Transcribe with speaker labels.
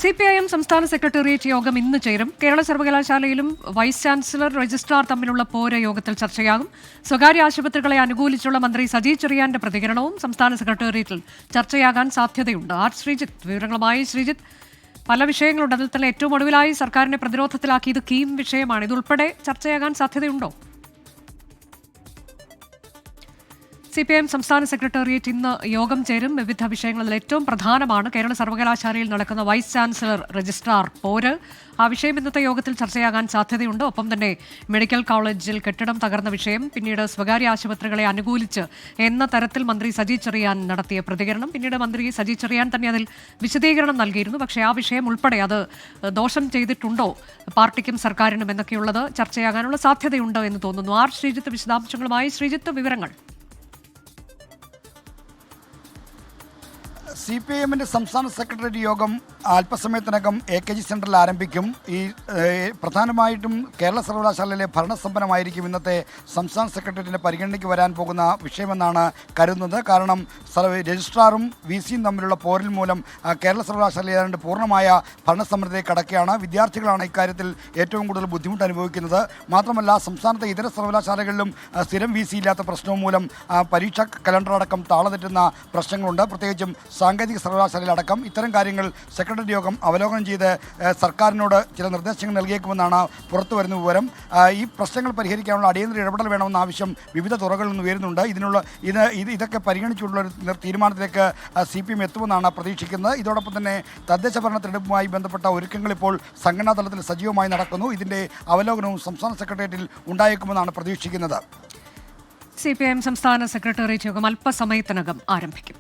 Speaker 1: CPIM സംസ്ഥാന secretariat യോഗം ഇന്ന് ചേരും. കേരള സർവകലാശാലയിലും വൈസ് ചാൻസലർ രജിസ്ട്രാർ തമ്മിലുള്ള പോര യോഗത്തിൽ ചർച്ചയാകും. സ്വകാര്യ ആശുപത്രികളെ അനുകൂലിച്ചുള്ള മന്ത്രി സജി ചെറിയാന്റെ പ്രതികരണവും സംസ്ഥാന സെക്രട്ടേറിയറ്റിൽ ചർച്ചയാകാൻ സാധ്യതയുണ്ട്. ശ്രീജിത്ത് വിവരങ്ങളുമായി. ശ്രീജിത്ത്, പല വിഷയങ്ങളുണ്ട്. അതിൽ തന്നെ ഏറ്റവും ഒടുവിലായി സർക്കാരിനെ പ്രതിരോധത്തിലാക്കിയത് കീം വിഷയമാണ്. ഇതുൾപ്പെടെ ചർച്ചയാകാൻ സാധ്യതയുണ്ടോ? CPIM സംസ്ഥാന സെക്രട്ടേറിയറ്റ് ഇന്ന് യോഗം ചേരും. വിവിധ വിഷയങ്ങളിൽ ഏറ്റവും പ്രധാനമാണ് കേരള സർവകലാശാലയിൽ നടക്കുന്ന വൈസ് ചാൻസലർ രജിസ്ട്രാർ പോര്. ആ വിഷയം ഇന്നത്തെ യോഗത്തിൽ ചർച്ചയാകാൻ സാധ്യതയുണ്ട്. ഒപ്പം തന്നെ മെഡിക്കൽ കോളേജിൽ കെട്ടിടം തകർന്ന വിഷയം, പിന്നീട് സ്വകാര്യ ആശുപത്രികളെ അനുകൂലിച്ച് എന്ന തരത്തിൽ മന്ത്രി സജി ചെറിയാൻ നടത്തിയ പ്രതികരണം, പിന്നീട് മന്ത്രി സജി ചെറിയാൻ തന്നെ അതിൽ വിശദീകരണം നൽകിയിരുന്നു. പക്ഷേ ആ വിഷയം ഉൾപ്പെടെ അത് ദോഷം ചെയ്തിട്ടുണ്ടോ പാർട്ടിക്കും സർക്കാരിനും എന്നൊക്കെയുള്ളത് ചർച്ചയാകാനുള്ള സാധ്യതയുണ്ട് എന്ന് തോന്നുന്നു. ശ്രീജിത്ത് വിശദാംശങ്ങളുമായി. ശ്രീജിത്ത്, വിവരങ്ങൾ.
Speaker 2: CPIMന്റെ സംസ്ഥാന സെക്രട്ടേറിയറ്റ് യോഗം അല്പസമയത്തിനകം AKG സെന്ററിൽ ആരംഭിക്കും. പ്രധാനമായിട്ടും കേരള സർവകലാശാലയിലെ ഭരണസമ്പന്നമായിരിക്കും ഇന്നത്തെ സംസ്ഥാന സെക്രട്ടേറിയറ്റിൻ്റെ പരിഗണനയ്ക്ക് വരാൻ പോകുന്ന വിഷയമെന്നാണ് കരുതുന്നത്. കാരണം രജിസ്ട്രാറും VCയും തമ്മിലുള്ള പോരിൽ മൂലം കേരള സർവകലാശാല ഏതാണ്ട് പൂർണ്ണമായ ഭരണസമ്മർദ്ദത്തിലേക്ക് കടക്കുകയാണ്. വിദ്യാർത്ഥികളാണ് ഇക്കാര്യത്തിൽ ഏറ്റവും കൂടുതൽ ബുദ്ധിമുട്ട് അനുഭവിക്കുന്നത്. മാത്രമല്ല, സംസ്ഥാനത്തെ ഇതര സർവകലാശാലകളിലും സ്ഥിരം VC ഇല്ലാത്ത പ്രശ്നവും മൂലം പരീക്ഷാ കലണ്ടർ അടക്കം താളതെറ്റുന്ന പ്രശ്നങ്ങളുണ്ട്. പ്രത്യേകിച്ചും സാങ്കേതിക സർവകലാശാലയിലടക്കം ഇത്തരം കാര്യങ്ങൾ സെക്രട്ടറി യോഗം അവലോകനം ചെയ്ത് സർക്കാരിനോട് ചില നിർദ്ദേശങ്ങൾ നൽകിയേക്കുമെന്നാണ് പുറത്തു വരുന്ന വിവരം. ഈ പ്രശ്നങ്ങൾ പരിഹരിക്കാനുള്ള അടിയന്തര ഇടപെടൽ വേണമെന്ന ആവശ്യം വിവിധ തുറകളിൽ നിന്ന് ഉയരുന്നുണ്ട്. ഇതൊക്കെ പരിഗണിച്ചുള്ള ഒരു തീരുമാനത്തിലേക്ക് CPIM എത്തുമെന്നാണ് പ്രതീക്ഷിക്കുന്നത്. ഇതോടൊപ്പം തന്നെ തദ്ദേശ ഭരണ തെരഞ്ഞെടുപ്പുമായി ബന്ധപ്പെട്ട ഒരുക്കങ്ങൾ ഇപ്പോൾ സംഘടനാ തലത്തിൽ സജീവമായി നടക്കുന്നു. ഇതിൻ്റെ അവലോകനവും സംസ്ഥാന സെക്രട്ടേറിയറ്റിൽ ഉണ്ടായേക്കുമെന്നാണ് പ്രതീക്ഷിക്കുന്നത്.
Speaker 1: CPIM സംസ്ഥാന സെക്രട്ടേറിയറ്റ് യോഗം അല്പസമയത്തിനകം ആരംഭിക്കും.